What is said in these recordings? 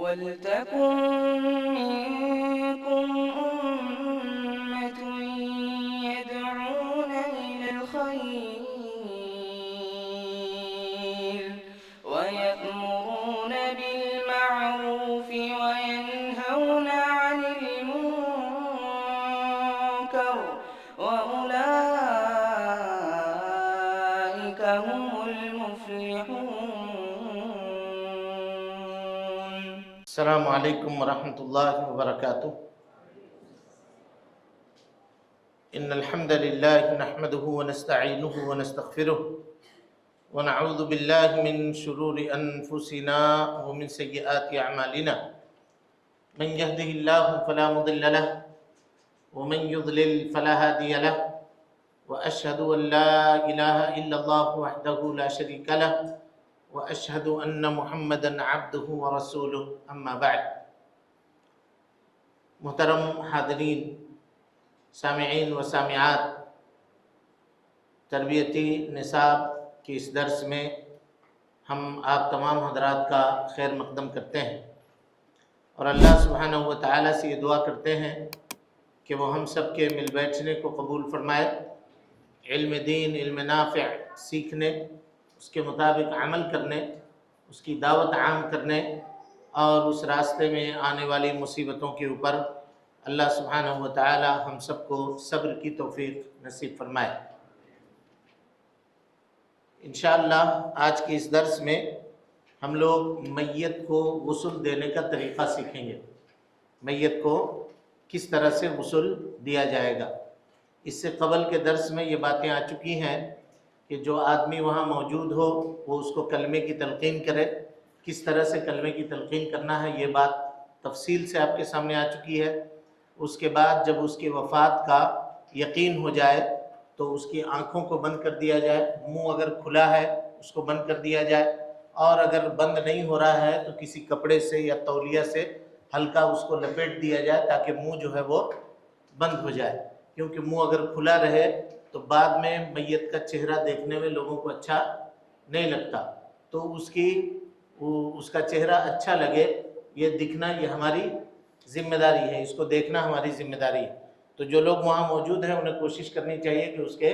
وَلْتَكُن مِّنكُمْ أُمَّةٌ يَدْعُونَ إِلَى الْخَيْرِ وَيَأْمُرُونَ بِالْمَعْرُوفِ وَيَنْهَوْنَ عَنِ الْمُنكَرِ وَأُولَٰئِكَ هُمُ الْمُفْلِحُونَ. السلام علیکم ورحمۃ اللہ وبرکاتہ۔ ان الحمد للہ نحمده ونستعینه ونستغفره ونعوذ باللہ من شرور انفسنا ومن سیئات اعمالنا من يهده الله فلا مضل له ومن يضلل فلا هادي له واشهد ان لا اله الا الله وحده لا شريك له واشهد ان محمدا عبده ورسوله اما بعد۔ محترم حاضرین، سامعین و سامعات، تربیتی نصاب کے اس درس میں ہم آپ تمام حضرات کا خیر مقدم کرتے ہیں اور اللہ سبحانہ و تعالیٰ سے یہ دعا کرتے ہیں کہ وہ ہم سب کے مل بیٹھنے کو قبول فرمائے، علم دین، علم نافع سیکھنے، اس کے مطابق عمل کرنے، اس کی دعوت عام کرنے اور اس راستے میں آنے والی مصیبتوں کے اوپر اللہ سبحانہ و تعالی ہم سب کو صبر کی توفیق نصیب فرمائے۔ انشاءاللہ آج کے اس درس میں ہم لوگ میت کو غسل دینے کا طریقہ سیکھیں گے، میت کو کس طرح سے غسل دیا جائے گا۔ اس سے قبل کے درس میں یہ باتیں آ چکی ہیں کہ جو آدمی وہاں موجود ہو وہ اس کو کلمے کی تلقین کرے۔ کس طرح سے کلمے کی تلقین کرنا ہے یہ بات تفصیل سے آپ کے سامنے آ چکی ہے۔ اس کے بعد جب اس کی وفات کا یقین ہو جائے تو اس کی آنکھوں کو بند کر دیا جائے، منہ اگر کھلا ہے اس کو بند کر دیا جائے، اور اگر بند نہیں ہو رہا ہے تو کسی کپڑے سے یا تولیہ سے ہلکا اس کو لپیٹ دیا جائے تاکہ منہ جو ہے وہ بند ہو جائے، کیونکہ منہ اگر کھلا رہے تو بعد میں میت کا چہرہ دیکھنے میں لوگوں کو اچھا نہیں لگتا، تو اس کا چہرہ اچھا لگے یہ دکھنا یہ ہماری ذمہ داری ہے، اس کو دیکھنا ہماری ذمہ داری ہے۔ تو جو لوگ وہاں موجود ہیں انہیں کوشش کرنی چاہیے کہ اس کے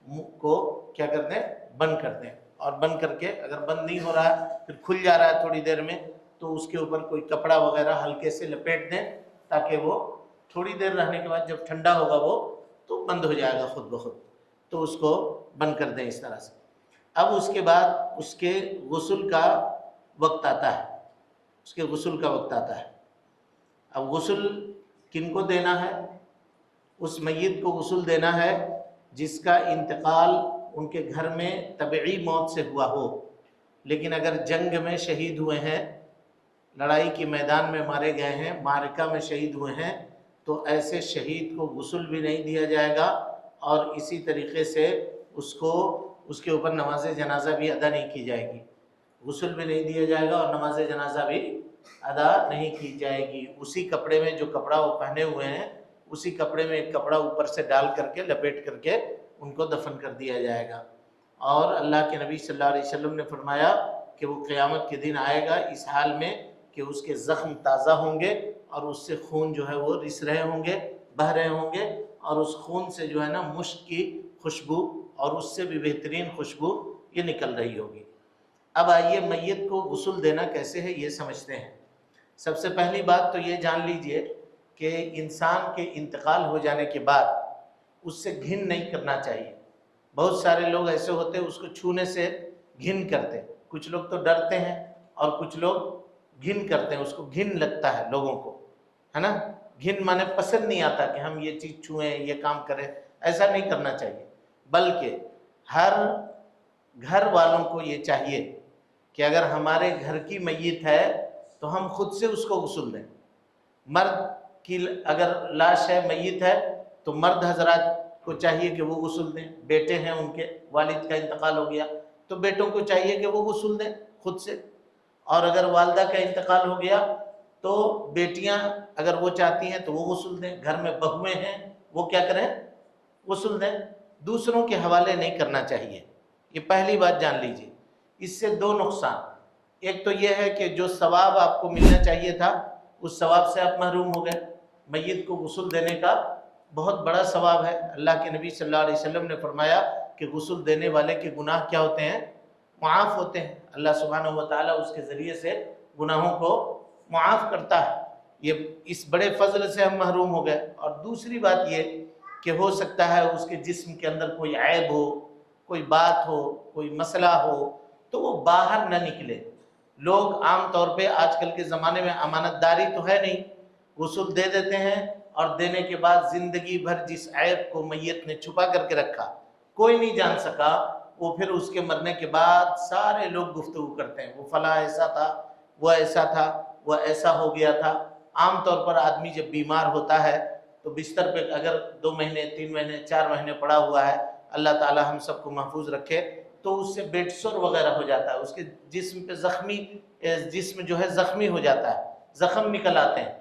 منہ کو کیا کر دیں، بند کر دیں، اور بند کر کے اگر بند نہیں ہو رہا ہے پھر کھل جا رہا ہے تھوڑی دیر میں تو اس کے اوپر کوئی کپڑا وغیرہ ہلکے سے لپیٹ دیں تاکہ وہ تھوڑی دیر رہنے کے بعد جب ٹھنڈا ہوگا وہ تو بند ہو جائے گا خود بخود، تو اس کو بند کر دیں اس طرح سے۔ اب اس کے بعد اس کے غسل کا وقت آتا ہے، اس کے غسل کا وقت آتا ہے۔ اب غسل کن کو دینا ہے؟ اس میت کو غسل دینا ہے جس کا انتقال ان کے گھر میں طبعی موت سے ہوا ہو، لیکن اگر جنگ میں شہید ہوئے ہیں، لڑائی کے میدان میں مارے گئے ہیں، معرکہ میں شہید ہوئے ہیں، تو ایسے شہید کو غسل بھی نہیں دیا جائے گا، اور اسی طریقے سے اس کے اوپر نماز جنازہ بھی ادا نہیں کی جائے گی، غسل بھی نہیں دیا جائے گا اور نماز جنازہ بھی ادا نہیں کی جائے گی۔ اسی کپڑے میں جو کپڑا وہ پہنے ہوئے ہیں اسی کپڑے میں ایک کپڑا اوپر سے ڈال کر کے لپیٹ کر کے ان کو دفن کر دیا جائے گا۔ اور اللہ کے نبی صلی اللہ علیہ وسلم نے فرمایا کہ وہ قیامت کے دن آئے گا اس حال میں کہ اس کے زخم تازہ ہوں گے اور اس سے خون جو ہے وہ رس رہے ہوں گے، بہہ رہے ہوں گے، اور اس خون سے جو ہے نا مشک کی خوشبو اور اس سے بھی بہترین خوشبو یہ نکل رہی ہوگی۔ اب آئیے میت کو غسل دینا کیسے ہے یہ سمجھتے ہیں۔ سب سے پہلی بات تو یہ جان لیجئے کہ انسان کے انتقال ہو جانے کے بعد اس سے گھن نہیں کرنا چاہیے۔ بہت سارے لوگ ایسے ہوتے ہیں اس کو چھونے سے گھن کرتے، کچھ لوگ تو ڈرتے ہیں اور کچھ لوگ گھن کرتے ہیں، اس کو گھن لگتا ہے لوگوں کو، ہے نا، گھن مانے پسند نہیں آتا کہ ہم یہ چیز چھوئیں، یہ کام کریں، ایسا نہیں کرنا چاہیے، بلکہ ہر گھر والوں کو یہ چاہیے کہ اگر ہمارے گھر کی میت ہے تو ہم خود سے اس کو غسل دیں۔ مرد کی اگر لاش ہے، میت ہے، تو مرد حضرات کو چاہیے کہ وہ غسل دیں، بیٹے ہیں ان کے والد کا انتقال ہو گیا تو بیٹوں کو چاہیے کہ وہ غسل دیں خود سے، اور اگر والدہ کا انتقال ہو گیا تو بیٹیاں اگر وہ چاہتی ہیں تو وہ غسل دیں، گھر میں بہویں ہیں وہ کیا کریں، غسل دیں، دوسروں کے حوالے نہیں کرنا چاہیے۔ یہ پہلی بات جان لیجیے۔ اس سے دو نقصان، ایک تو یہ ہے کہ جو ثواب آپ کو ملنا چاہیے تھا اس ثواب سے آپ محروم ہو گئے. میت کو غسل دینے کا بہت بڑا ثواب ہے. اللہ کے نبی صلی اللہ علیہ وسلم نے فرمایا کہ غسل دینے والے کے گناہ کیا ہوتے ہیں؟ معاف ہوتے ہیں. اللہ سبحانہ و تعالیٰ اس کے ذریعے سے گناہوں کو معاف کرتا ہے. یہ اس بڑے فضل سے ہم محروم ہو گئے. اور دوسری بات یہ کہ ہو سکتا ہے اس کے جسم کے اندر کوئی عیب ہو, کوئی بات ہو, کوئی مسئلہ ہو, تو وہ باہر نہ نکلے. لوگ عام طور پہ آج کل کے زمانے میں امانت داری تو ہے نہیں, غسل دے دیتے ہیں اور دینے کے بعد زندگی بھر جس عیب کو میت نے چھپا کر کے رکھا, کوئی نہیں جان سکا, وہ پھر اس کے مرنے کے بعد سارے لوگ گفتگو کرتے ہیں, وہ فلاں ایسا تھا, وہ ایسا تھا, وہ ایسا ہو گیا تھا. عام طور پر آدمی جب بیمار ہوتا ہے تو بستر پہ اگر 2 مہینے 3 مہینے 4 مہینے پڑا ہوا ہے, اللہ تعالی ہم سب کو محفوظ رکھے, تو اس سے بیڈ سور وغیرہ ہو جاتا ہے, اس کے جسم پہ جسم جو ہے زخمی ہو جاتا ہے, زخم نکل آتے ہیں.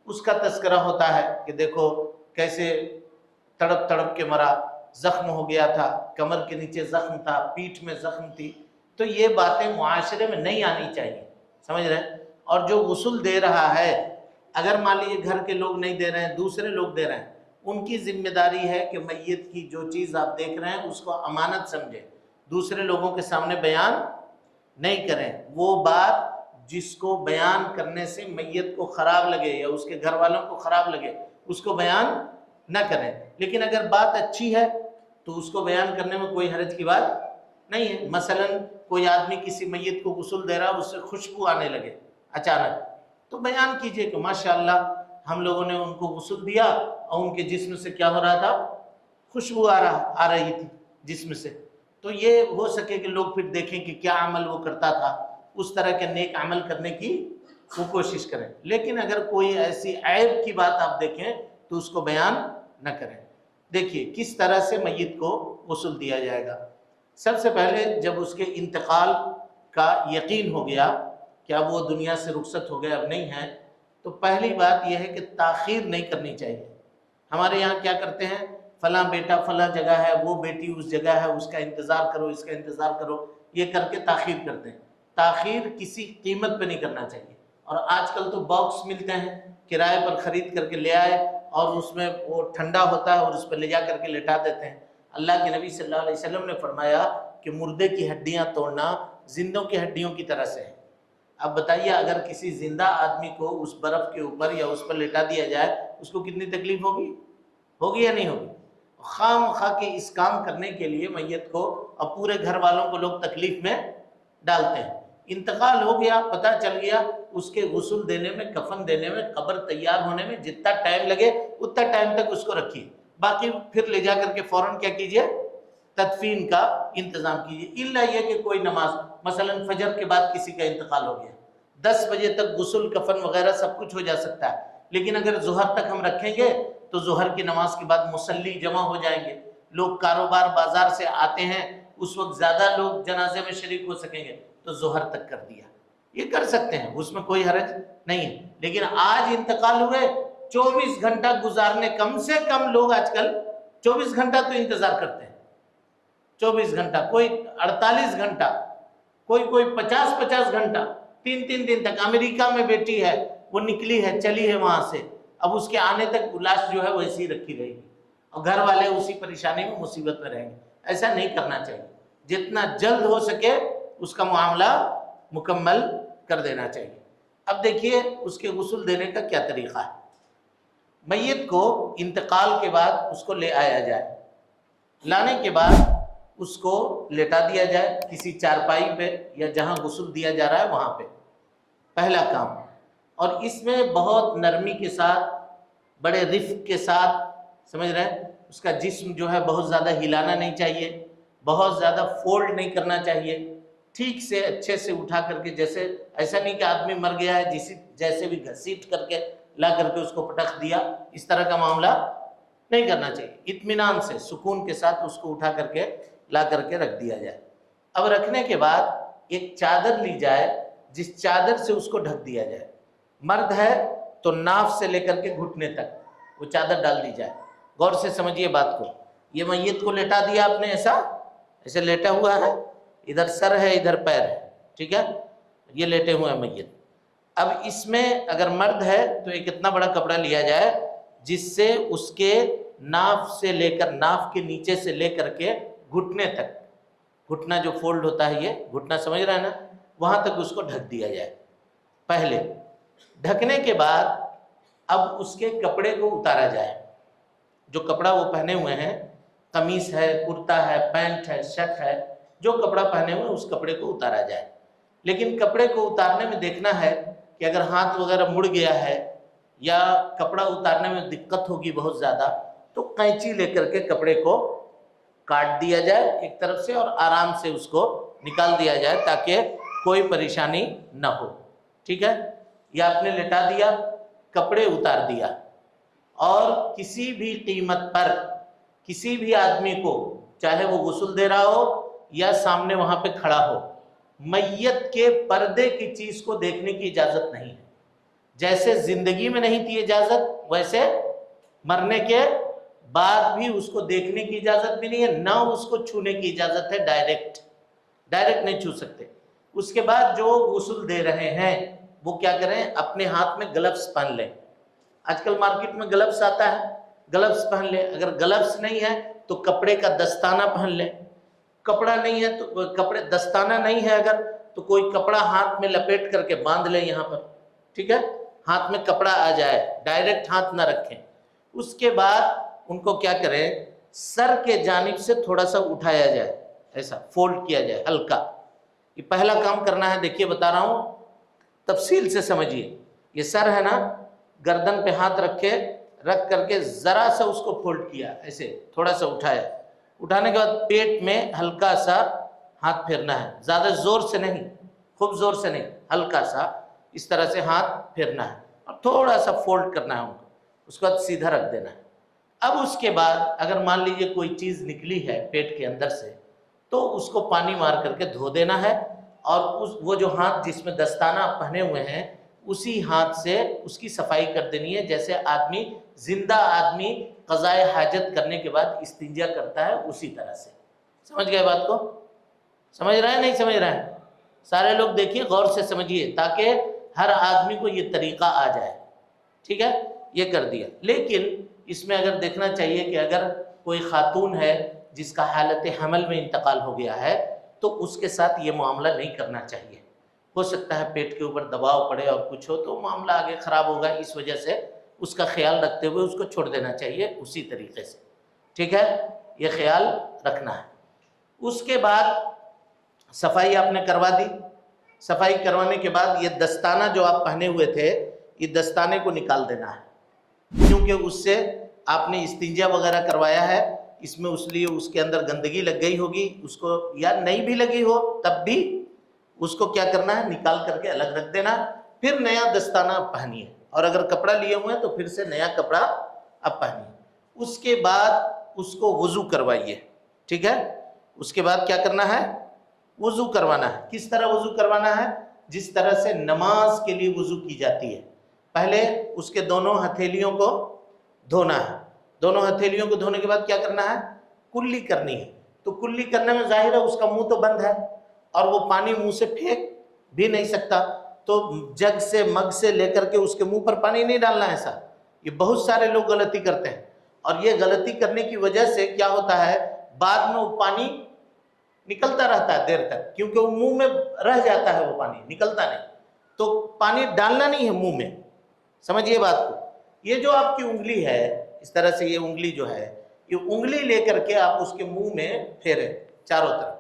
اس کا تذکرہ ہوتا ہے کہ دیکھو کیسے تڑپ تڑپ کے مرا, زخم ہو گیا تھا, کمر کے نیچے زخم تھا, پیٹھ میں زخم تھی. تو یہ باتیں معاشرے میں نہیں آنی چاہیے, سمجھ رہے ہیں. اور جو غسل دے رہا ہے, اگر مان لیجیے گھر کے لوگ نہیں دے رہے ہیں, دوسرے لوگ دے رہے ہیں, ان کی ذمہ داری ہے کہ میت کی جو چیز آپ دیکھ رہے ہیں اس کو امانت سمجھیں, دوسرے لوگوں کے سامنے بیان نہیں کریں. وہ بات جس کو بیان کرنے سے میت کو خراب لگے یا اس کے گھر والوں کو خراب لگے, اس کو بیان نہ کریں. لیکن اگر بات اچھی ہے تو اس کو بیان کرنے میں کوئی حرج کی بات نہیں ہے. مثلا کوئی آدمی کسی میت کو غسل دے رہا, اس سے خوشبو آنے لگے اچانک, تو بیان کیجئے کہ ماشاءاللہ ہم لوگوں نے ان کو غسل دیا اور ان کے جسم سے کیا ہو رہا تھا؟ خوشبو آ رہی تھی جسم سے. تو یہ ہو سکے کہ لوگ پھر دیکھیں کہ کیا عمل وہ کرتا تھا, اس طرح کے نیک عمل کرنے کی وہ کوشش کریں. لیکن اگر کوئی ایسی عیب کی بات آپ دیکھیں تو اس کو بیان نہ کریں. دیکھیے کس طرح سے میت کو غسل دیا جائے گا. سب سے پہلے جب اس کے انتقال کا یقین ہو گیا کہ اب وہ دنیا سے رخصت ہو گیا, اب نہیں ہے, تو پہلی بات یہ ہے کہ تاخیر نہیں کرنی چاہیے. ہمارے یہاں کیا کرتے ہیں, فلاں بیٹا فلاں جگہ ہے, وہ بیٹی اس جگہ ہے, اس کا انتظار کرو, اس کا انتظار کرو, یہ کر کے تاخیر کرتے ہیں. تاخیر کسی قیمت پہ نہیں کرنا چاہیے. اور آج کل تو باکس ملتے ہیں, کرائے پر خرید کر کے لے آئے اور اس میں وہ ٹھنڈا ہوتا ہے اور اس پہ لے جا کر کے لٹا دیتے ہیں. اللہ کے نبی صلی اللہ علیہ وسلم نے فرمایا کہ مردے کی ہڈیاں توڑنا زندوں کی ہڈیوں کی طرح سے ہے. اب بتائیے اگر کسی زندہ آدمی کو اس برف کے اوپر یا اس پر لٹا دیا جائے, اس کو کتنی تکلیف ہوگی یا نہیں ہوگی؟ خام خواہ کے اس کام کرنے کے لیے میت کو اور پورے گھر والوں کو لوگ تکلیف میں ڈالتے ہیں. انتقال ہو گیا, پتہ چل گیا, اس کے غسل دینے میں, کفن دینے میں, قبر تیار ہونے میں جتنا ٹائم لگے اتنا ٹائم تک اس کو رکھیے, باقی پھر لے جا کر کے فوراً کیا کیجئے, تدفین کا انتظام کیجئے. الا یہ کہ کوئی نماز, مثلا فجر کے بعد کسی کا انتقال ہو گیا, 10 بجے تک غسل کفن وغیرہ سب کچھ ہو جا سکتا ہے. لیکن اگر ظہر تک ہم رکھیں گے تو ظہر کی نماز کے بعد مصلی جمع ہو جائیں گے, لوگ کاروبار بازار سے آتے ہیں, اس وقت زیادہ لوگ جنازے میں شریک ہو سکیں گے, تو ظہر تک کر دیا. یہ کر سکتے ہیں, اس میں کوئی حرج نہیں ہے. لیکن آج انتقال ہوئے, 24 گھنٹہ گزارنے, کم سے کم لوگ آج کل 24 گھنٹہ تو انتظار کرتے ہیں, 24 گھنٹہ, کوئی 48 گھنٹہ, کوئی 50 گھنٹہ, 3 دن تک. امریکہ میں بیٹی ہے, وہ نکلی ہے, چلی ہے وہاں سے, اب اس کے آنے تک لاش جو ہے ویسی ہی رکھی رہے گی اور گھر والے اسی پریشانی میں, مصیبت میں رہیں گے. ایسا نہیں کرنا چاہیے. جتنا جلد ہو سکے اس کا معاملہ مکمل کر دینا چاہیے. اب دیکھیے اس کے غسل دینے کا کیا طریقہ ہے. میت کو انتقال کے بعد اس کو لے آیا جائے, لانے کے بعد اس کو لٹا دیا جائے کسی چارپائی پہ یا جہاں غسل دیا جا رہا ہے وہاں پہ, پہلا کام. اور اس میں بہت نرمی کے ساتھ, بڑے رفق کے ساتھ, سمجھ رہے ہیں, اس کا جسم جو ہے بہت زیادہ ہلانا نہیں چاہیے, بہت زیادہ فولڈ نہیں کرنا چاہیے, ٹھیک سے اچھے سے اٹھا کر کے, جیسے ایسا نہیں کہ آدمی مر گیا ہے جیسے بھی گھسیٹ کر کے لا کر کے اس کو پٹخ دیا, اس طرح کا معاملہ نہیں کرنا چاہیے. اطمینان سے, سکون کے ساتھ اس کو اٹھا کر کے لا کر کے رکھ دیا جائے. اب رکھنے کے بعد ایک چادر لی جائے, جس چادر سے اس کو ڈھک دیا جائے. مرد ہے تو ناف سے لے کر کے گھٹنے تک وہ چادر ڈال دی جائے. غور سے سمجھیے بات کو. یہ میت کو لٹا دیا آپ نے, ایسے لیٹا ہوا ہے, ادھر سر ہے ادھر پیر ہے, ٹھیک ہے. یہ لیٹے ہوئے ہیں میت. اب اس میں اگر مرد ہے تو ایک اتنا بڑا کپڑا لیا جائے جس سے اس کے ناف سے لے کر, ناف کے نیچے سے لے کر کے گھٹنے تک, گھٹنا جو فولڈ ہوتا ہے, یہ گھٹنا سمجھ رہا ہے نا, وہاں تک اس کو ڈھک دیا جائے. پہلے ڈھکنے کے بعد اب اس کے کپڑے کو اتارا جائے. جو کپڑا وہ پہنے ہوئے ہیں, قمیص ہے, کرتا ہے, پینٹ ہے, شرٹ ہے, جو کپڑا پہنے ہوئے اس کپڑے کو اتارا جائے. لیکن کپڑے کو اتارنے میں دیکھنا ہے کہ اگر ہاتھ وغیرہ مڑ گیا ہے یا کپڑا اتارنے میں دقت ہوگی بہت زیادہ, تو قینچی لے کر کے کپڑے کو کاٹ دیا جائے ایک طرف سے اور آرام سے اس کو نکال دیا جائے تاکہ کوئی پریشانی نہ ہو. ٹھیک ہے, یا آپ نے لٹا دیا, کپڑے اتار دیا, اور کسی بھی قیمت پر کسی بھی آدمی کو, چاہے وہ غسل دے رہا ہو یا سامنے وہاں پہ کھڑا ہو, میت کے پردے کی چیز کو دیکھنے کی اجازت نہیں ہے. جیسے زندگی میں نہیں تھی اجازت, ویسے مرنے کے بعد بھی اس کو دیکھنے کی اجازت بھی نہیں ہے, نہ اس کو چھونے کی اجازت ہے. ڈائریکٹ نہیں چھو سکتے. اس کے بعد جو غسل دے رہے ہیں وہ کیا کریں, اپنے ہاتھ میں گلفز پہن لیں. آج کل مارکیٹ میں گلفز آتا ہے, گلفز پہن لیں. اگر گلفز نہیں ہے تو کپڑے کا دستانہ پہن لیں. کپڑا نہیں ہے تو کپڑے, دستانہ نہیں ہے اگر تو کوئی کپڑا ہاتھ میں لپیٹ کر کے باندھ لیں یہاں پر. ٹھیک ہے, ہاتھ میں کپڑا آ جائے, ڈائریکٹ ہاتھ نہ رکھیں. اس کے بعد ان کو کیا کریں, سر کے جانب سے تھوڑا سا اٹھایا جائے, ایسا فولڈ کیا جائے ہلکا. یہ پہلا کام کرنا ہے. دیکھیے بتا رہا ہوں, تفصیل سے سمجھیے. یہ سر ہے نا, گردن پہ ہاتھ رکھ کر کے ذرا سا اس کو فولڈ کیا, ایسے تھوڑا سا اٹھایا. اٹھانے کے بعد پیٹ میں ہلکا سا ہاتھ پھیرنا ہے, زیادہ زور سے نہیں, خوب زور سے نہیں, ہلکا سا اس طرح سے ہاتھ پھیرنا ہے اور تھوڑا سا فولڈ کرنا ہے ان کو. اس کے بعد سیدھا رکھ دینا ہے. اب اس کے بعد اگر مان لیجئے کوئی چیز نکلی ہے پیٹ کے اندر سے تو اس کو پانی مار کر کے دھو دینا ہے, اور وہ جو ہاتھ جس میں دستانہ پہنے ہوئے ہیں اسی ہاتھ سے اس کی صفائی کر دینی ہے, جیسے آدمی, زندہ آدمی قضائے حاجت کرنے کے بعد استنجا کرتا ہے اسی طرح سے. سمجھ گئے بات کو؟ سمجھ رہے ہیں نہیں سمجھ رہے ہیں؟ سارے لوگ دیکھیے, غور سے سمجھیے تاکہ ہر آدمی کو یہ طریقہ آ جائے. ٹھیک ہے, یہ کر دیا. لیکن اس میں اگر دیکھنا چاہیے کہ اگر کوئی خاتون ہے جس کا حالت حمل میں انتقال ہو گیا ہے تو اس کے ساتھ یہ معاملہ نہیں کرنا چاہیے. ہو سکتا ہے پیٹ کے اوپر دباؤ پڑے اور کچھ ہو تو معاملہ آگے خراب ہوگا, اس وجہ سے اس کا خیال رکھتے ہوئے اس کو چھوڑ دینا چاہیے اسی طریقے سے. ٹھیک ہے, یہ خیال رکھنا ہے. اس کے بعد صفائی آپ نے کروا دی. صفائی کروانے کے بعد یہ دستانہ جو آپ پہنے ہوئے تھے, یہ دستانے کو نکال دینا ہے, کیونکہ اس سے آپ نے استنجا وغیرہ کروایا ہے. اس میں اس لیے اس کے اندر گندگی لگ گئی ہوگی, اس کو یا نہیں بھی لگی ہو تب بھی اس کو کیا کرنا ہے, نکال کر کے الگ رکھ دینا. پھر نیا دستانہ پہنیے, اور اگر کپڑا لیے ہوئے ہیں تو پھر سے نیا کپڑا اب پہنیے. اس کے بعد اس کو وضو کروائیے. ٹھیک ہے, اس کے بعد کیا کرنا ہے, وضو کروانا ہے. کس طرح وضو کروانا ہے, جس طرح سے نماز کے لیے وضو کی جاتی ہے. پہلے اس کے دونوں ہتھیلیوں کو دھونا ہے. دونوں ہتھیلیوں کو دھونے کے بعد کیا کرنا ہے, کلی کرنی ہے. تو کلی کرنے میں ظاہر ہے اس کا منہ تو بند ہے اور وہ پانی منہ سے پھینک بھی نہیں سکتا, تو جگ سے مگ سے لے کر کے اس کے منہ پر پانی نہیں ڈالنا ہے. ایسا یہ بہت سارے لوگ غلطی کرتے ہیں, اور یہ غلطی کرنے کی وجہ سے کیا ہوتا ہے, بعد میں وہ پانی نکلتا رہتا ہے دیر تک, کیونکہ وہ منہ میں رہ جاتا ہے, وہ پانی نکلتا نہیں. تو پانی ڈالنا نہیں ہے منہ میں. سمجھیے بات کو. یہ جو آپ کی انگلی ہے, اس طرح سے یہ انگلی جو ہے, یہ انگلی لے کر کے آپ اس کے منہ میں پھیریں چاروں طرف,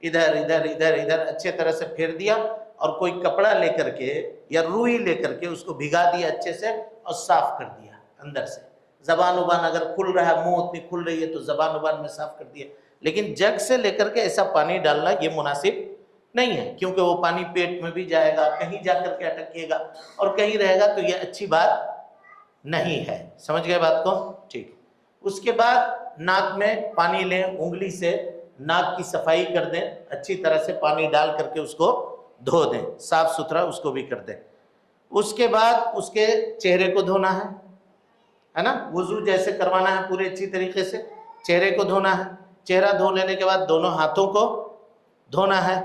ادھر ادھر ادھر ادھر اچھے طرح سے پھیر دیا, اور کوئی کپڑا لے کر کے یا روئی لے کر کے اس کو بھگا دیا اچھے سے اور صاف کر دیا اندر سے. زبان وبان اگر کھل رہا ہے, منہ اتنی کھل رہی ہے تو زبان وبان میں صاف کر دیا. لیکن جگ سے لے کر کے ایسا پانی ڈالنا یہ مناسب نہیں ہے, کیونکہ وہ پانی پیٹ میں بھی جائے گا, کہیں جا کر کے اٹکے گا اور کہیں رہے گا, تو یہ اچھی بات نہیں ہے. سمجھ گئے بات کو؟ ٹھیک. اس کے بعد ناک میں پانی لیں, انگلی سے ناک کی صفائی کر دیں, اچھی طرح سے پانی ڈال کر کے اس کو دھو دیں, صاف ستھرا اس کو بھی کر دیں. اس کے بعد اس کے چہرے کو دھونا ہے نا, وضو جیسے کروانا ہے پورے اچھی طریقے سے, چہرے کو دھونا ہے. چہرہ دھو لینے کے بعد دونوں ہاتھوں کو دھونا ہے,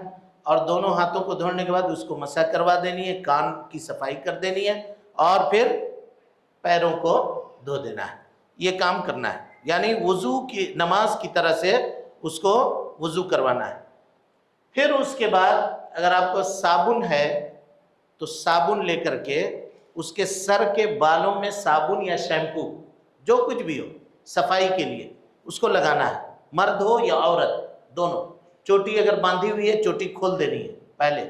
اور دونوں ہاتھوں کو دھونے کے بعد اس کو مسح کروا دینی ہے، کان کی صفائی کر دینی ہے، اور پھر پیروں کو دھو دینا ہے. یہ کام کرنا ہے، یعنی وضو کی نماز کی طرح سے اس کو وضو کروانا ہے. پھر اس کے بعد اگر آپ کو صابن ہے تو صابن لے کر کے اس کے سر کے بالوں میں صابن یا شیمپو جو کچھ بھی ہو صفائی کے لیے اس کو لگانا ہے، مرد ہو یا عورت دونوں. چوٹی اگر باندھی ہوئی ہے چوٹی کھول دینی ہے پہلے،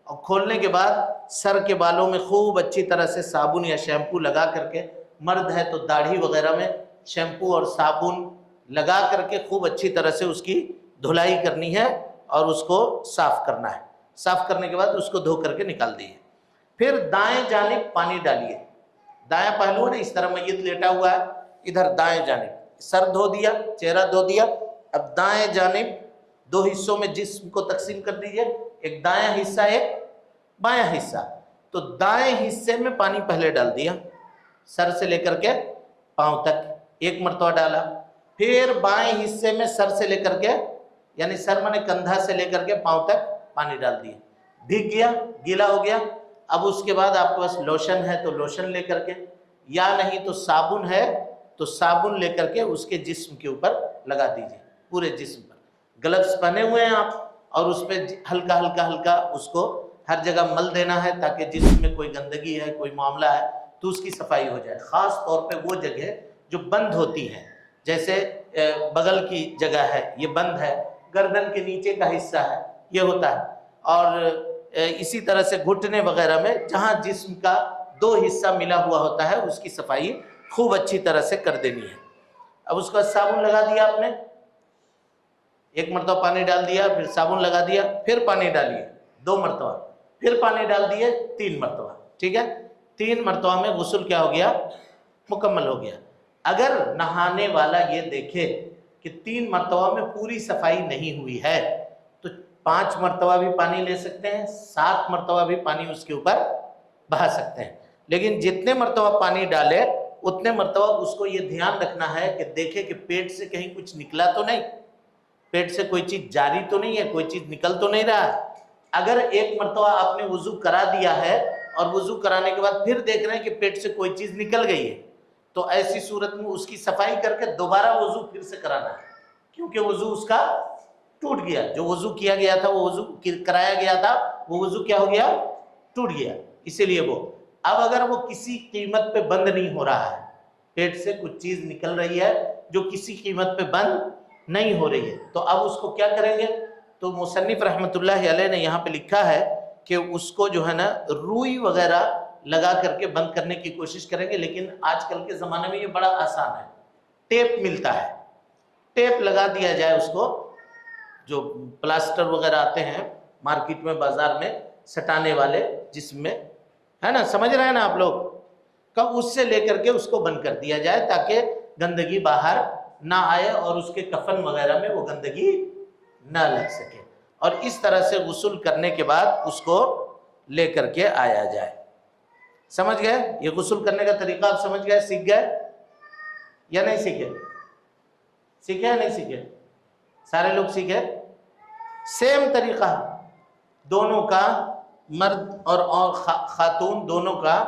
اور کھولنے کے بعد سر کے بالوں میں خوب اچھی طرح سے صابن یا شیمپو لگا کر کے، مرد ہے تو داڑھی وغیرہ میں شیمپو اور صابن لگا کر کے خوب اچھی طرح سے اس کی دھلائی کرنی ہے اور اس کو صاف کرنا ہے. صاف کرنے کے بعد اس کو دھو کر کے نکال دیے. پھر دائیں جانب پانی ڈالیے، دایاں پہلو ہے نا، اس طرح میت لیٹا ہوا ہے، ادھر دائیں جانب سر دھو دیا، چہرہ دھو دیا. اب دائیں جانب دو حصوں میں جسم کو تقسیم کر دیجئے، ایک دایاں حصہ ایک بایاں حصہ. تو دائیں حصے میں پانی پہلے ڈال دیا، سر سے لے کر کے پاؤں تک ایک مرتبہ ڈالا. پھر بائیں حصے میں سر سے لے کر کے، یعنی سر منے کندھا سے لے کر کے پاؤں تک پانی ڈال دیا، بھیگ گیا، گیلا ہو گیا. اب اس کے بعد آپ کے پاس لوشن ہے تو لوشن لے کر کے، یا نہیں تو صابن ہے تو صابن لے کر کے اس کے جسم کے اوپر لگا دیجئے، پورے جسم پر. گلفز پہنے ہوئے ہیں آپ، اور اس پہ ہلکا ہلکا ہلکا اس کو ہر جگہ مل دینا ہے تاکہ جسم میں کوئی گندگی ہے، کوئی معاملہ ہے تو اس کی صفائی ہو جائے. خاص طور پہ وہ جگہ جو بند ہوتی ہیں، جیسے بغل کی جگہ ہے یہ بند ہے، گردن کے نیچے کا حصہ ہے یہ ہوتا ہے، اور اسی طرح سے گھٹنے وغیرہ میں جہاں جسم کا دو حصہ ملا ہوا ہوتا ہے اس کی صفائی خوب اچھی طرح سے کر دینی ہے. اب اس کا صابن لگا دیا آپ نے، ایک مرتبہ پانی ڈال دیا، پھر صابن لگا دیا، پھر پانی ڈالیے 2 مرتبہ، پھر پانی ڈال دیے 3 مرتبہ. ٹھیک ہے، 3 مرتبہ میں غسل کیا ہو گیا؟ مکمل ہو گیا. اگر نہانے والا یہ دیکھے کہ 3 مرتبہ میں پوری صفائی نہیں ہوئی ہے تو 5 مرتبہ بھی پانی لے سکتے ہیں، 7 مرتبہ بھی پانی اس کے اوپر بہا سکتے ہیں. لیکن جتنے مرتبہ پانی ڈالے اتنے مرتبہ اس کو یہ دھیان رکھنا ہے کہ دیکھے کہ پیٹ سے کہیں کچھ نکلا تو نہیں، پیٹ سے کوئی چیز جاری تو نہیں ہے، کوئی چیز نکل تو نہیں رہا ہے. اگر ایک مرتبہ آپ نے وضو کرا دیا ہے اور وضو کرانے کے بعد پھر دیکھ رہے ہیں کہ پیٹ سے کوئی چیز نکل گئی ہے تو ایسی صورت میں اس کی صفائی کر کے دوبارہ وضو پھر سے کرانا ہے، کیونکہ وضو اس کا ٹوٹ گیا. جو وضو کیا گیا تھا، وہ وضو کرایا گیا تھا، وہ وضو کیا ہو گیا؟ ٹوٹ گیا. اسی لیے وہ اب اگر وہ کسی قیمت پہ بند نہیں ہو رہا ہے، پیٹ سے کچھ چیز نکل رہی ہے جو کسی قیمت پہ بند نہیں ہو رہی ہے، تو اب اس کو کیا کریں گے؟ تو مصنف رحمۃ اللہ علیہ نے یہاں پہ لکھا ہے کہ اس کو جو ہے نا روئی وغیرہ لگا کر کے بند کرنے کی کوشش کریں گے. لیکن آج کل کے زمانے میں یہ بڑا آسان ہے، ٹیپ ملتا ہے، ٹیپ لگا دیا جائے اس کو، جو پلاسٹر وغیرہ آتے ہیں مارکیٹ میں بازار میں سٹانے والے جسم میں، ہے نا، سمجھ رہے ہیں نا آپ لوگ، کہ اس سے لے کر کے اس کو بند کر دیا جائے تاکہ گندگی باہر نہ آئے اور اس کے کفن وغیرہ میں وہ گندگی نہ لگ سکے. اور اس طرح سے غسل کرنے کے بعد اس کو لے کر کے آیا جائے. سمجھ گئے؟ یہ غسل کرنے کا طریقہ آپ سمجھ گئے، سیکھ گئے یا نہیں سیکھے؟ سیکھے یا نہیں سیکھے؟ سارے لوگ سیکھے؟ سیم طریقہ دونوں کا، مرد اور خاتون دونوں کا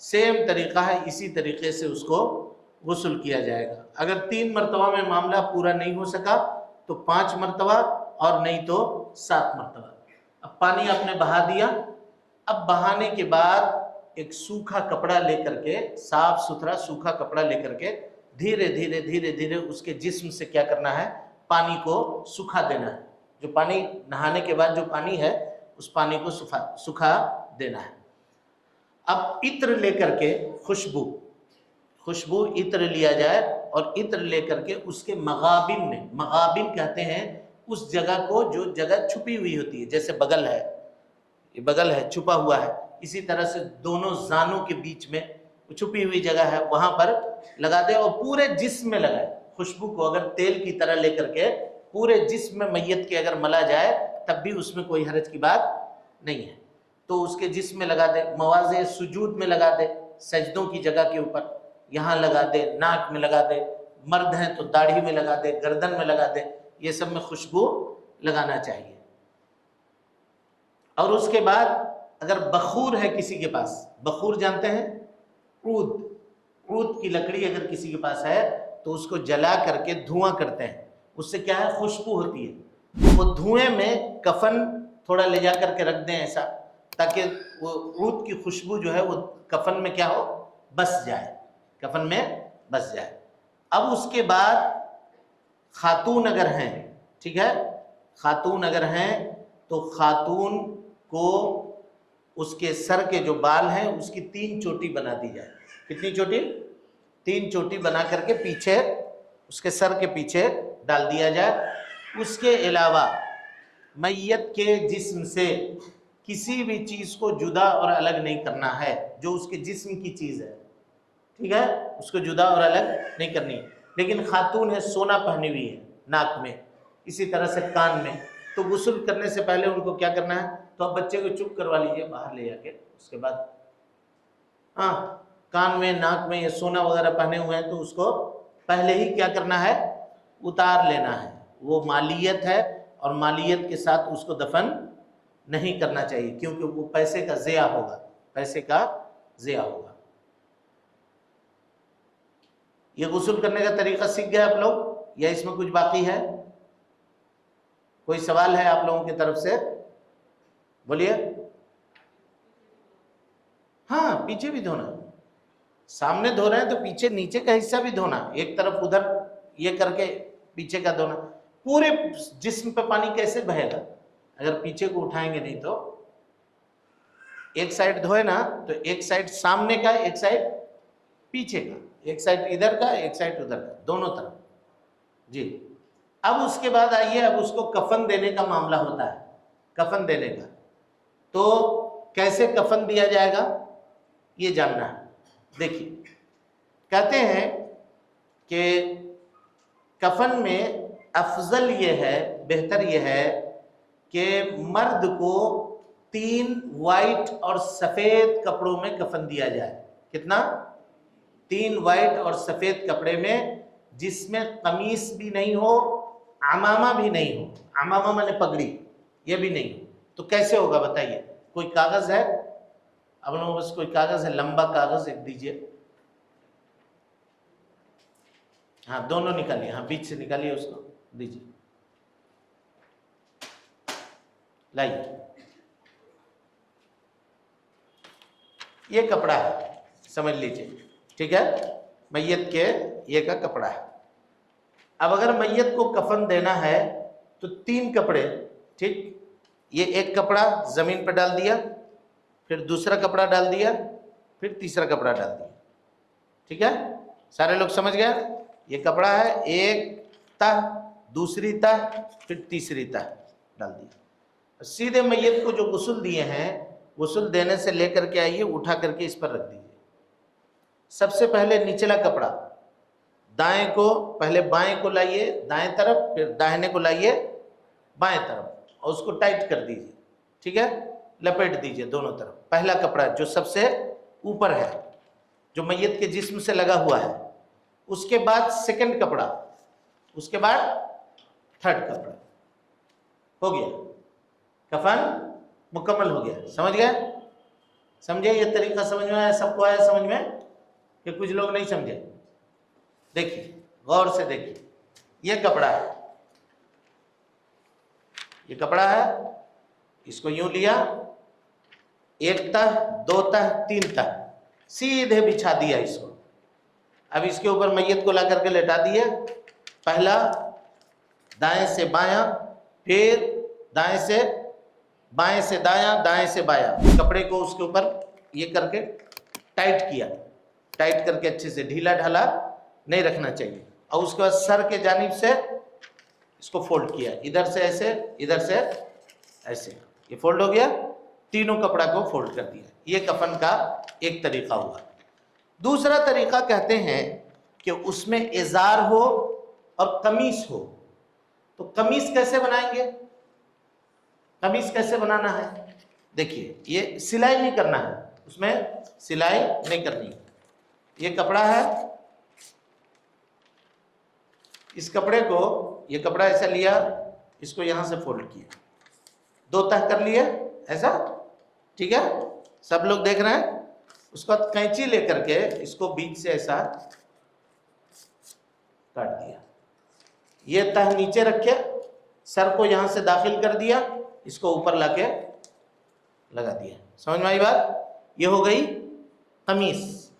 سیم طریقہ ہے. اسی طریقے سے اس کو غسل کیا جائے گا. اگر 3 مرتبہ میں معاملہ پورا نہیں ہو سکا تو 5 مرتبہ، اور نہیں تو 7 مرتبہ. اب پانی آپ نے بہا دیا. اب بہانے کے بعد ایک سوکھا کپڑا لے کر کے، صاف ستھرا سوکھا کپڑا لے کر کے دھیرے دھیرے دھیرے دھیرے اس کے جسم سے کیا کرنا ہے؟ پانی کو سکھا دینا ہے. جو پانی نہانے کے بعد جو پانی ہے اس پانی کو سکھا دینا ہے. اب عطر لے کر کے، خوشبو عطر لیا جائے، اور عطر لے کر کے اس کے مغابن میں، مغابن کہتے ہیں اس جگہ کو جو جگہ چھپی ہوئی ہوتی ہے، جیسے بغل ہے، یہ بغل ہے چھپا ہوا ہے، اسی طرح سے دونوں زانوں کے بیچ میں چھپی ہوئی جگہ ہے، وہاں پر لگا دے اور پورے جسم میں لگائے. خوشبو کو اگر تیل کی طرح لے کر کے پورے جسم میں میت کے اگر ملا جائے تب بھی اس میں کوئی حرج کی بات نہیں ہے. تو اس کے جسم میں لگا دے، مواضع سجود میں لگا دے، سجدوں کی جگہ کے اوپر یہاں لگا دے، ناک میں لگا دے، مرد ہیں تو داڑھی میں لگا دے، گردن میں لگا دے، یہ سب میں خوشبو لگانا چاہیے. اور اس کے بعد اگر بخور ہے کسی کے پاس، بخور جانتے ہیں، عود کی لکڑی اگر کسی کے پاس ہے تو اس کو جلا کر کے دھواں کرتے ہیں، اس سے کیا ہے خوشبو ہوتی ہے، وہ دھوئیں میں کفن تھوڑا لے جا کر کے رکھ دیں ایسا، تاکہ وہ عود کی خوشبو جو ہے وہ کفن میں کیا ہو، بس جائے، کفن میں بس جائے۔ اب اس کے بعد خاتون اگر ہیں، ٹھیک ہے، خاتون اگر ہیں تو خاتون کو اس کے سر کے جو بال ہیں اس کی 3 چوٹی بنا دی جائے۔ کتنی چوٹی؟ 3 چوٹی بنا کر کے پیچھے اس کے سر کے پیچھے ڈال دیا جائے۔ اس کے علاوہ میت کے جسم سے کسی بھی چیز کو جدا اور الگ نہیں کرنا ہے، جو اس کے جسم کی چیز ہے، ٹھیک ہے، اس کو جدا اور الگ نہیں کرنی۔ لیکن خاتون ہے، سونا پہنی ہوئی ہے ناک میں، اسی طرح سے کان میں، تو غسل کرنے سے پہلے ان کو کیا کرنا ہے، تو اب بچے کو چپ کروا لیجئے باہر لے جا کے، اس کے بعد کان میں ناک میں یہ سونا وغیرہ پہنے ہوئے ہیں تو اس کو پہلے ہی کیا کرنا ہے، اتار لینا ہے، وہ مالیت ہے اور مالیت کے ساتھ اس کو دفن نہیں کرنا چاہیے، کیونکہ وہ پیسے کا ضیاع ہوگا، پیسے کا ضیاع ہوگا۔ یہ غسل کرنے کا طریقہ سیکھ گئے آپ لوگ یا اس میں کچھ باقی ہے؟ کوئی سوال ہے آپ لوگوں کی طرف سے؟ بولیے۔ ہاں، پیچھے بھی دھونا، سامنے دھو رہے ہیں تو پیچھے نیچے کا حصہ بھی دھونا، ایک طرف ادھر یہ کر کے پیچھے کا دھونا۔ پورے جسم پہ پانی کیسے بہے گا اگر پیچھے کو اٹھائیں گے نہیں تو؟ ایک سائڈ دھوئے نا تو ایک سائڈ سامنے کا، ایک سائڈ پیچھے کا، ایک سائڈ ادھر کا، ایک سائڈ ادھر کا، دونوں طرف۔ جی، اب اس کے بعد آئیے، اب اس کو کفن دینے کا معاملہ ہوتا ہے، کفن دینے کا۔ تو کیسے کفن دیا جائے گا یہ جاننا ہے۔ دیکھیے، کہتے ہیں کہ کفن میں افضل یہ ہے، بہتر یہ ہے کہ مرد کو 3 وائٹ اور سفید کپڑوں میں کفن دیا جائے۔ کتنا؟ 3 وائٹ اور سفید کپڑے میں، جس میں قمیص بھی نہیں ہو، عمامہ بھی نہیں ہو، عمامہ مانے پگڑی، یہ بھی نہیں ہو۔ تو کیسے ہوگا بتائیے؟ کوئی کاغذ ہے؟ اب لوگوں بس کوئی کاغذ ہے، لمبا کاغذ ایک دیجئے۔ ہاں، دونوں نکالیے، ہاں بیچ سے نکالیے، اس کو دیجئے، لائیے۔ یہ کپڑا ہے، سمجھ لیجئے، ٹھیک ہے، میت کے یہ کا کپڑا ہے۔ اب اگر میت کو کفن دینا ہے تو 3 کپڑے، ٹھیک، یہ ایک کپڑا زمین پہ ڈال دیا، پھر دوسرا کپڑا ڈال دیا، پھر تیسرا کپڑا ڈال دیا، ٹھیک ہے، سارے لوگ سمجھ گئے؟ یہ کپڑا ہے، ایک تہ، دوسری تہ، پھر تیسری تہ ڈال دیا۔ سیدھے میت کو جو غسل دیے ہیں، غسل دینے سے لے کر کے آئیے، اٹھا کر کے اس پر رکھ دیجیے۔ سب سے پہلے نچلا کپڑا دائیں کو، پہلے بائیں کو لائیے دائیں طرف، پھر داہنے کو لائیے بائیں طرف، اور اس کو ٹائٹ کر دیجیے، ٹھیک ہے، لپیٹ دیجیے دونوں طرف۔ پہلا کپڑا جو سب سے اوپر ہے، جو میت کے جسم سے لگا ہوا ہے، اس کے بعد سیکنڈ کپڑا، اس کے بعد تھرڈ کپڑا، ہو گیا کفن مکمل ہو گیا۔ سمجھ گئے؟ سمجھے؟ یہ طریقہ سمجھ میں آیا؟ سب کو آیا سمجھ میں کہ کچھ لوگ نہیں سمجھے؟ دیکھیے، غور سے دیکھیے، یہ کپڑا ہے، یہ کپڑا ہے، اس کو یوں لیا، ایک تہ، 2 تہ، 3 تہ، سیدھے بچھا دیا اس کو۔ اب اس کے اوپر میت کو لا کر کے لٹا دیا، پہلا دائیں سے بایاں، پھر دائیں سے بائیں سے دایاں، دائیں سے بایاں، کپڑے کو اس کے اوپر یہ کر کے ٹائٹ کیا، ٹائٹ کر کے اچھے سے، ڈھیلا ڈھالا نہیں رکھنا چاہیے۔ اور اس کے بعد سر کے جانب سے اس کو فولڈ کیا، ادھر سے ایسے، ادھر سے ایسے، یہ فولڈ ہو گیا، تینوں کپڑا کو فولڈ کر دیا۔ یہ کفن کا ایک طریقہ ہوا۔ دوسرا طریقہ کہتے ہیں کہ اس میں ازار ہو اور قمیص ہو۔ تو قمیص کیسے بنائیں گے؟ قمیص کیسے بنانا ہے؟ دیکھیے، یہ سلائی نہیں کرنا ہے، اس میں سلائی نہیں کرنی۔ یہ کپڑا ہے، اس کپڑے کو، یہ کپڑا ایسا لیا، اس کو یہاں سے فولڈ کیا، 2 تہ کر لیے ایسا، ٹھیک ہے، سب لوگ دیکھ رہے ہیں. اس کو کینچی لے کر کے اس کو بیچ سے ایسا کاٹ دیا. یہ تہ نیچے رکھے، سر کو یہاں سے داخل کر دیا، اس کو اوپر لا کے لگا دیا. سمجھ میں آئی بات؟ یہ ہو گئی قمیص،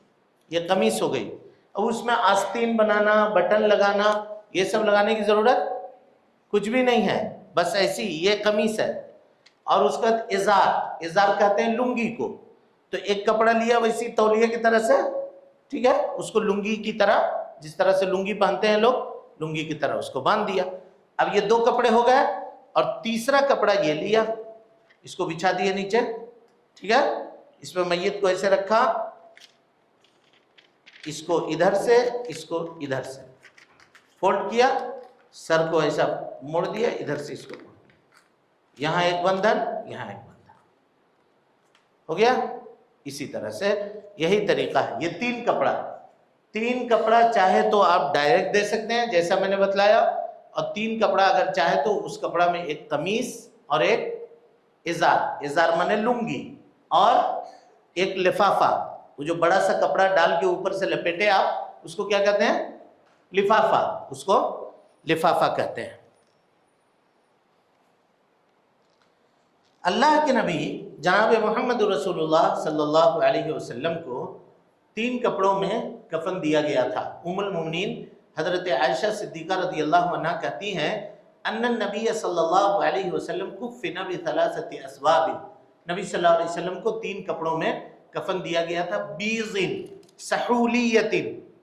یہ قمیص ہو گئی. اب اس میں آستین بنانا، بٹن لگانا، یہ سب لگانے کی ضرورت کچھ بھی نہیں ہے، بس ایسی یہ قمیص ہے. اور اس کا ازار، ازار کہتے ہیں لنگی کو. تو ایک کپڑا لیا ویسی تولیے کی طرح سے، ٹھیک ہے، اس کو لنگی کی طرح، جس طرح سے لنگی پہنتے ہیں لوگ، لنگی کی طرح اس کو باندھ دیا. اب یہ 2 کپڑے ہو گئے. اور تیسرا کپڑا یہ لیا، اس کو بچھا دیا نیچے، ٹھیک ہے. اس میں میت کو ایسے رکھا، اس کو ادھر سے، اس کو ادھر سے فولڈ کیا، سر کو ایسا موڑ دیا، ادھر سے اس کو موڑ دیا. یہاں ایک بندھن، یہاں ایک بندھن ہو گیا. اسی طرح سے یہی طریقہ ہے. یہ 3 کپڑا، 3 کپڑا چاہے تو آپ ڈائریکٹ دے سکتے ہیں جیسا میں نے بتلایا، اور 3 کپڑا اگر چاہے تو اس کپڑا میں ایک قمیص اور ایک ازار، ازار مانے لنگی، اور ایک لفافہ، وہ جو بڑا سا کپڑا ڈال کے اوپر سے لپیٹے آپ، اس کو کیا کہتے ہیں؟ لفافہ. اس کو لفافہ کہتے ہیں. اللہ کے نبی جناب محمد رسول اللہ صلی اللہ علیہ وسلم کو 3 کپڑوں میں کفن دیا گیا تھا. ام المؤمنین حضرت عائشہ صدیقہ رضی اللہ عنہا کہتی ہیں ان النبی صلی اللہ علیہ وسلم کفن بثلاثه اثواب، نبی صلی اللہ علیہ وسلم کو 3 کپڑوں میں کفن دیا گیا تھا. بیضن سحولیت،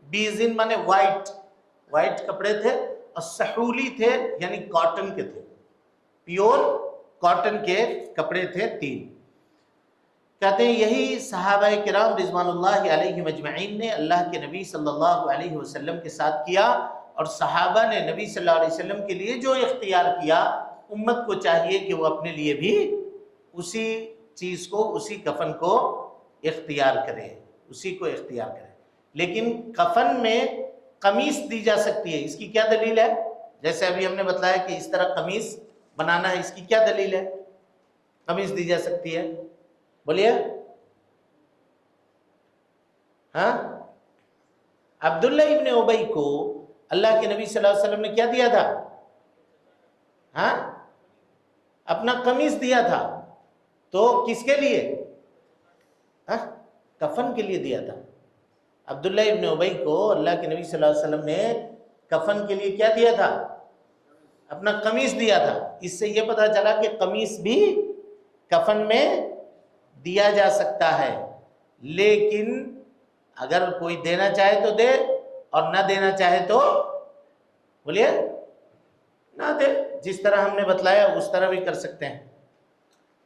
بیضن مانے وائٹ، وائٹ کپڑے تھے، اور سحولی تھے یعنی کاٹن کے تھے، پیور کاٹن کے کپڑے تھے 3. کہتے ہیں یہی صحابہ کرام رضوان اللہ علیہم اجمعین نے اللہ کے نبی صلی اللہ علیہ وسلم کے ساتھ کیا، اور صحابہ نے نبی صلی اللہ علیہ وسلم کے لیے جو اختیار کیا، امت کو چاہیے کہ وہ اپنے لیے بھی اسی چیز کو، اسی کفن کو اختیار کرے، اسی کو اختیار کرے. لیکن کفن میں قمیص دی جا سکتی ہے، اس کی کیا دلیل ہے؟ جیسے ابھی ہم نے بتلایا کہ اس طرح قمیص بنانا ہے، اس کی کیا دلیل ہے؟ قمیص دی جا سکتی ہے، بولیے. ہاں، عبداللہ ابن ابی کو اللہ کے نبی صلی اللہ علیہ وسلم نے کیا دیا تھا؟ ہاں، اپنا قمیص دیا تھا. تو کس کے لیے؟ کفن کے لیے دیا تھا. عبداللہ ابن ابی کو اللہ کے نبی صلی اللہ علیہ وسلم نے کفن کے لیے کیا دیا تھا؟ اپنا قمیص دیا تھا. اس سے یہ پتا چلا کہ قمیص بھی کفن میں دیا جا سکتا ہے، لیکن اگر کوئی دینا چاہے تو دے، اور نہ دینا چاہے تو بولیے نہ دے. جس طرح ہم نے بتلایا اس طرح بھی کر سکتے ہیں،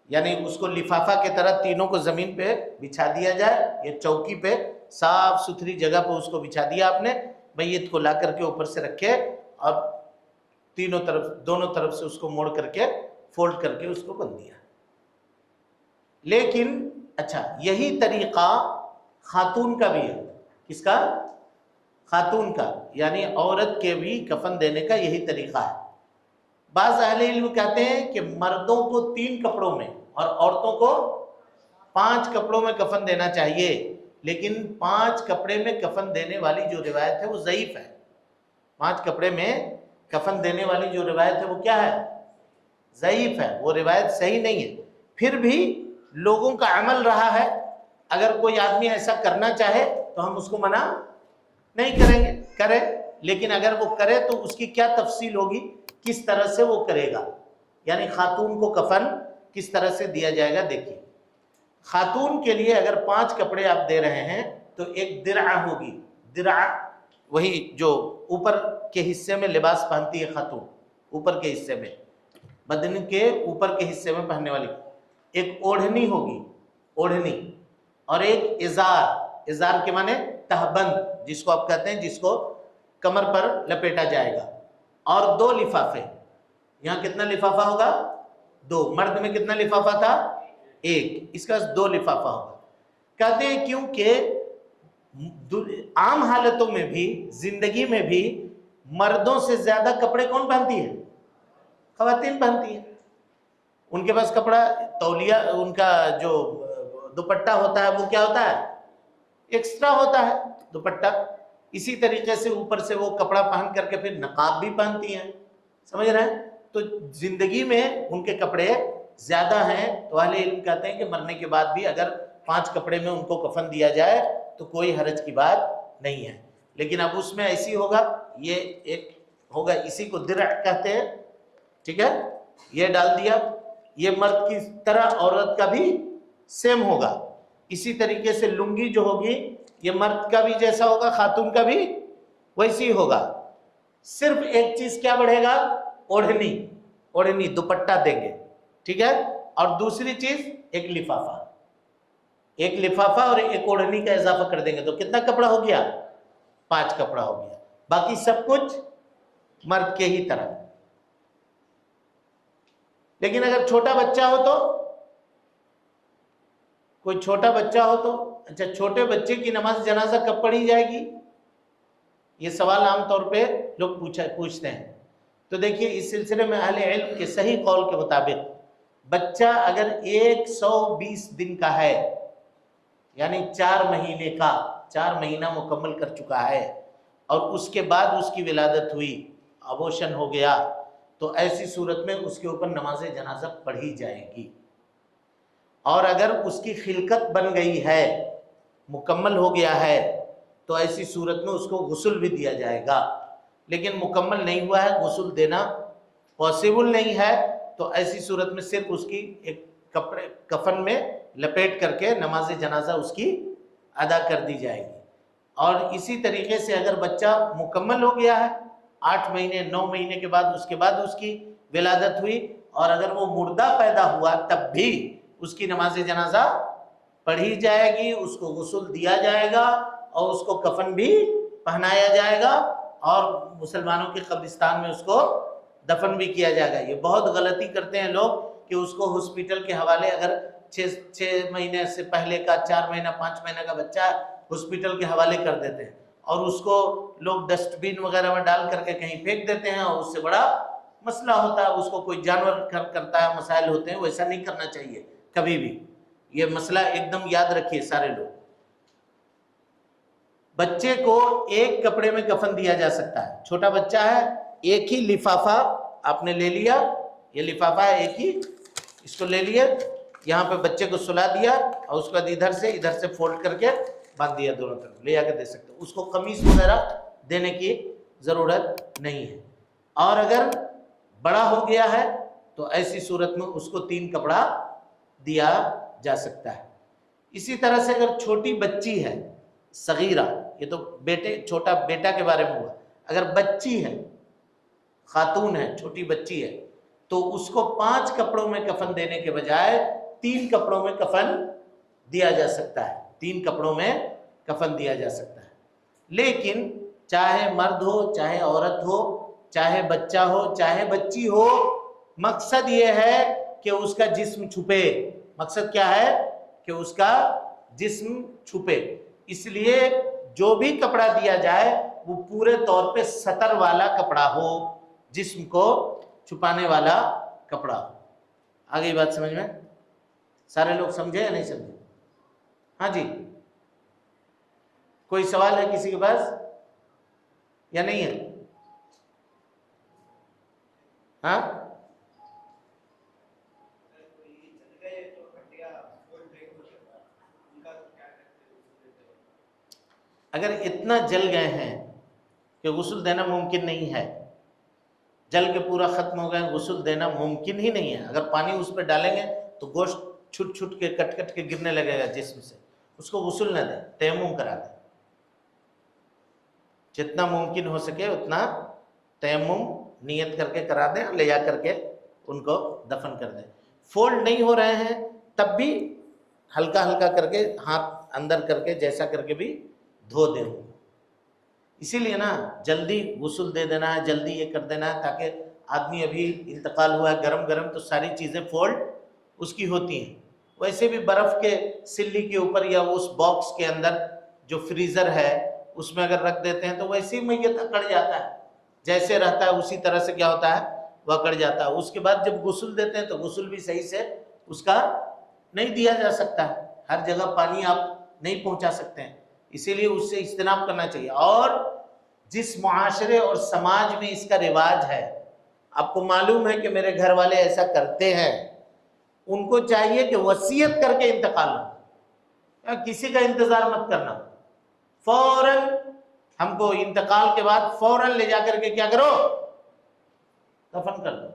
یعنی اس کو لفافہ کی طرح تینوں کو زمین پہ بچھا دیا جائے، یہ چوکی پہ صاف ستھری جگہ پہ اس کو بچھا دیا آپ نے، میت کو لا کر کے اوپر سے رکھے، اور تینوں طرف، دونوں طرف سے اس کو موڑ کر کے فولڈ کر کے اس کو بند دیا. لیکن اچھا، یہی طریقہ خاتون کا بھی ہے. کس کا؟ خاتون کا، یعنی عورت کے بھی کفن دینے کا یہی طریقہ ہے. بعض اہل علم کہتے ہیں کہ مردوں کو 3 کپڑوں میں اور عورتوں کو 5 کپڑوں میں کفن دینا چاہیے، لیکن 5 کپڑے میں کفن دینے والی جو روایت ہے وہ ضعیف ہے. 5 کپڑے میں کفن دینے والی جو روایت ہے وہ کیا ہے؟ ضعیف ہے، وہ روایت صحیح نہیں ہے. پھر بھی لوگوں کا عمل رہا ہے، اگر کوئی آدمی ایسا کرنا چاہے تو ہم اس کو منع نہیں کریں گے، کرے. لیکن اگر وہ کرے تو اس کی کیا تفصیل ہوگی، کس طرح سے وہ کرے گا، یعنی خاتون کو کفن کس طرح سے دیا جائے گا. دیکھیے، خاتون کے لیے اگر 5 کپڑے آپ دے رہے ہیں تو ایک درع ہوگی. درع وہی جو اوپر کے حصے میں لباس پہنتی ہے خاتون، اوپر کے حصے میں، بدن کے اوپر کے حصے میں پہننے والی. ایک اوڑھنی ہوگی، اوڑھنی، اور ایک ازار. ازار کے معنی تہبند، جس کو آپ کہتے ہیں، جس کو کمر پر لپیٹا جائے گا. اور 2 لفافے. یہاں کتنا لفافہ ہوگا؟ 2. مرد میں کتنا لفافہ تھا؟ 1. اس کا 2 لفافہ ہوگا. کہتے ہیں کیونکہ عام حالتوں میں بھی، زندگی میں بھی، مردوں سے زیادہ کپڑے کون پہنتی ہے؟ خواتین پہنتی ہیں. ان کے پاس کپڑا تولیہ، ان کا جو دوپٹہ ہوتا ہے وہ کیا ہوتا ہے؟ ایکسٹرا ہوتا ہے دوپٹہ. اسی طریقے سے اوپر سے وہ کپڑا پہن کر کے پھر نقاب بھی پہنتی ہیں، سمجھ رہے ہیں؟ تو زندگی میں ان کے کپڑے زیادہ ہیں. تو اہل علم کہتے ہیں کہ مرنے کے بعد بھی اگر 5 کپڑے میں ان کو کفن دیا جائے تو کوئی حرج کی بات نہیں ہے. لیکن اب اس میں ایسی ہوگا، یہ ایک ہوگا، اسی کو درع کہتے ہیں، ٹھیک ہے، یہ ڈال دیا. یہ مرد کی طرح عورت کا بھی سیم ہوگا. اسی طریقے سے لنگی جو ہوگی یہ مرد کا بھی جیسا ہوگا، خاتون کا بھی ویسی ہوگا. صرف ایک چیز کیا بڑھے گا؟ اوڑھنی دوپٹہ دیں گے، ٹھیک ہے. اور دوسری چیز ایک لفافہ اور ایک اوڑھنی کا اضافہ کر دیں گے. تو کتنا کپڑا ہو گیا؟ 5 کپڑا ہو گیا. باقی سب کچھ مرد کے ہی طرح. لیکن اگر چھوٹا بچہ ہو تو، کوئی چھوٹا بچہ ہو تو، اچھا چھوٹے بچے کی نماز جنازہ کب پڑھی جائے گی؟ یہ سوال عام طور پہ لوگ پوچھتے ہیں. تو دیکھیے اس سلسلے میں اہل علم کے صحیح قول کے مطابق بچہ اگر 120 دن کا ہے، یعنی 4 مہینے کا، 4 مہینہ مکمل کر چکا ہے، اور اس کے بعد اس کی ولادت ہوئی، ابوشن ہو گیا، تو ایسی صورت میں اس کے اوپر نماز جنازہ پڑھی جائے گی. اور اگر اس کی خلقت بن گئی ہے، مکمل ہو گیا ہے، تو ایسی صورت میں اس کو غسل بھی دیا جائے گا. لیکن مکمل نہیں ہوا ہے، غسل دینا پاسبل نہیں ہے، تو ایسی صورت میں صرف اس کی ایک کپڑے کفن میں لپیٹ کر کے نماز جنازہ اس کی ادا کر دی جائے گی. اور اسی طریقے سے اگر بچہ مکمل ہو گیا ہے، 8 مہینے 9 مہینے کے بعد اس کی ولادت ہوئی، اور اگر وہ مردہ پیدا ہوا تب بھی اس کی نماز جنازہ پڑھی جائے گی، اس کو غسل دیا جائے گا، اور اس کو کفن بھی پہنایا جائے گا، اور مسلمانوں کے قبرستان میں اس کو دفن بھی کیا جائے گا. یہ بہت غلطی کرتے ہیں لوگ کہ اس کو ہاسپٹل کے حوالے، اگر 6 مہینے سے پہلے کا 4 مہینہ 5 مہینہ کا بچہ ہاسپٹل کے حوالے کر دیتے ہیں، اور اس کو لوگ ڈسٹ بین وغیرہ میں ڈال کر کے کہیں پھینک دیتے ہیں، اور اس سے بڑا مسئلہ ہوتا ہے. اس کو کوئی جانور کرتا ہے، مسائل ہوتے ہیں. ویسا نہیں کرنا چاہیے کبھی بھی. یہ مسئلہ ایک دم یاد رکھیے سارے لوگ. بچے کو ایک کپڑے میں کفن دیا جا سکتا ہے. چھوٹا بچہ ہے، ایک ہی لفافہ آپ نے لے لیا، یہ لفافہ ہے ایک ہی، اس کو لے لیا، یہاں پہ بچے کو سلا دیا، اور اس کو ادھر سے فولڈ کر کے باندھ دیا، دونوں طرف لے جا کے دے سکتے. اس کو قمیص وغیرہ دینے کی ضرورت نہیں ہے. اور اگر بڑا ہو گیا ہے تو ایسی صورت میں اس کو 3 کپڑا دیا جا سکتا ہے. اسی طرح سے اگر چھوٹی بچی ہے، صغیرہ، یہ تو چھوٹا بیٹا کے بارے میں ہوا، اگر بچی ہے، خاتون ہے، چھوٹی بچی ہے، تو اس کو 5 کپڑوں میں کفن دینے کے بجائے 3 کپڑوں میں کفن دیا جا سکتا ہے. 3 کپڑوں میں کفن دیا جا سکتا ہے. لیکن چاہے مرد ہو، چاہے عورت ہو، چاہے بچہ ہو، چاہے بچی ہو، مقصد یہ ہے کہ اس کا جسم چھپے. مقصد کیا ہے؟ کہ اس کا جسم چھپے. اس لیے جو بھی کپڑا دیا جائے وہ پورے طور پہ سطر والا کپڑا ہو، جسم کو چھپانے والا کپڑا ہو. آگے بات سمجھ میں؟ سارے لوگ سمجھے یا نہیں سمجھے؟ ہاں جی، کوئی سوال ہے کسی کے پاس یا نہیں ہے؟ ہاں، اگر اتنا جل گئے ہیں کہ غسل دینا ممکن نہیں ہے، جل کے پورا ختم ہو گئے، غسل دینا ممکن ہی نہیں ہے. اگر پانی اس پہ ڈالیں گے تو گوشت چھٹ کے کٹ کے گرنے لگے گا جسم سے. اس کو غسل نہ دیں، تیمم کرا دیں. جتنا ممکن ہو سکے اتنا تیمم نیت کر کے کرا دیں، لے جا کر کے ان کو دفن کر دیں. فولڈ نہیں ہو رہے ہیں تب بھی ہلکا کر کے ہاتھ اندر کر کے جیسا کر کے بھی دھو دیں. اسی لیے نا جلدی غسل دے دینا ہے، جلدی یہ کر دینا ہے، تاکہ آدمی ابھی انتقال ہوا ہے گرم تو ساری چیزیں فولڈ اس کی ہوتی ہیں. ویسے بھی برف کے سلی کے اوپر یا اس باکس کے اندر جو فریزر ہے اس میں اگر رکھ دیتے ہیں تو ویسے ہی میت اکڑ جاتا ہے، جیسے رہتا ہے اسی طرح سے کیا ہوتا ہے وہ اکڑ جاتا ہے. اس کے بعد جب غسل دیتے ہیں تو غسل بھی صحیح سے اس کا نہیں دیا جا سکتا ہے. ہر جگہ پانی آپ نہیں پہنچا سکتے ہیں، اسی لیے اس سے اجتناب کرنا چاہیے. اور جس معاشرے اور سماج میں اس کا رواج ہے، آپ کو معلوم ہے کہ میرے گھر والے ایسا کرتے ہیں، ان کو چاہیے کہ وصیت کر کے انتقال ہو. کسی کا انتظار مت کرنا، فوراً ہم کو انتقال کے بعد فوراً لے جا کر کے کیا کرو، دفن کر دو.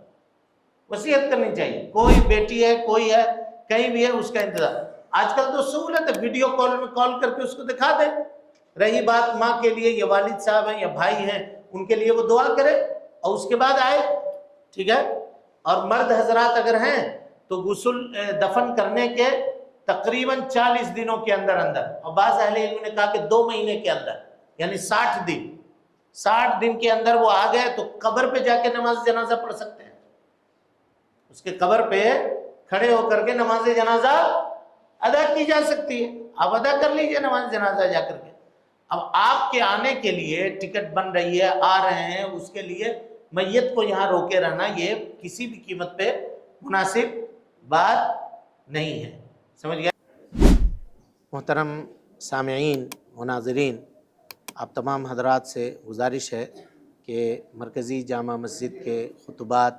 وصیت کرنی چاہیے. کوئی بیٹی ہے، کوئی ہے، کہیں بھی ہے، اس کا انتظار. آج کل تو سہولت ہے، ویڈیو کال میں کال کر کے اس کو دکھا دے. رہی بات ماں کے لیے، یا والد صاحب ہیں یا بھائی ہیں، ان کے لیے وہ دعا کرے اور اس کے بعد آئے. ٹھیک ہے. اور مرد حضرات اگر ہیں تو غسل دفن کرنے کے تقریباً 40 دنوں کے اندر اندر، اور بعض اہل علم نے کہا کہ 2 مہینے کے اندر، یعنی 60 دن کے اندر وہ آ گئے تو قبر پہ جا کے نماز جنازہ پڑھ سکتے ہیں. اس کے قبر پہ کھڑے ہو کر کے نماز جنازہ ادا کی جا سکتی ہے. آپ ادا کر لیجئے نماز جنازہ جا کر کے. اب آپ کے آنے کے لیے ٹکٹ بن رہی ہے، آ رہے ہیں، اس کے لیے میت کو یہاں روکے رہنا یہ کسی بھی قیمت پہ مناسب بات نہیں ہے. سمجھ گئے؟ محترم سامعین و ناظرین، آپ تمام حضرات سے گزارش ہے کہ مرکزی جامع مسجد کے خطبات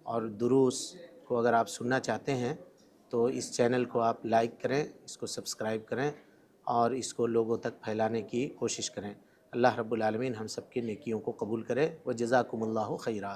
اور دروس کو اگر آپ سننا چاہتے ہیں تو اس چینل کو آپ لائک کریں، اس کو سبسکرائب کریں اور اس کو لوگوں تک پھیلانے کی کوشش کریں. اللہ رب العالمین ہم سب کی نیکیوں کو قبول کرے. وجزاکم اللہ خیرا.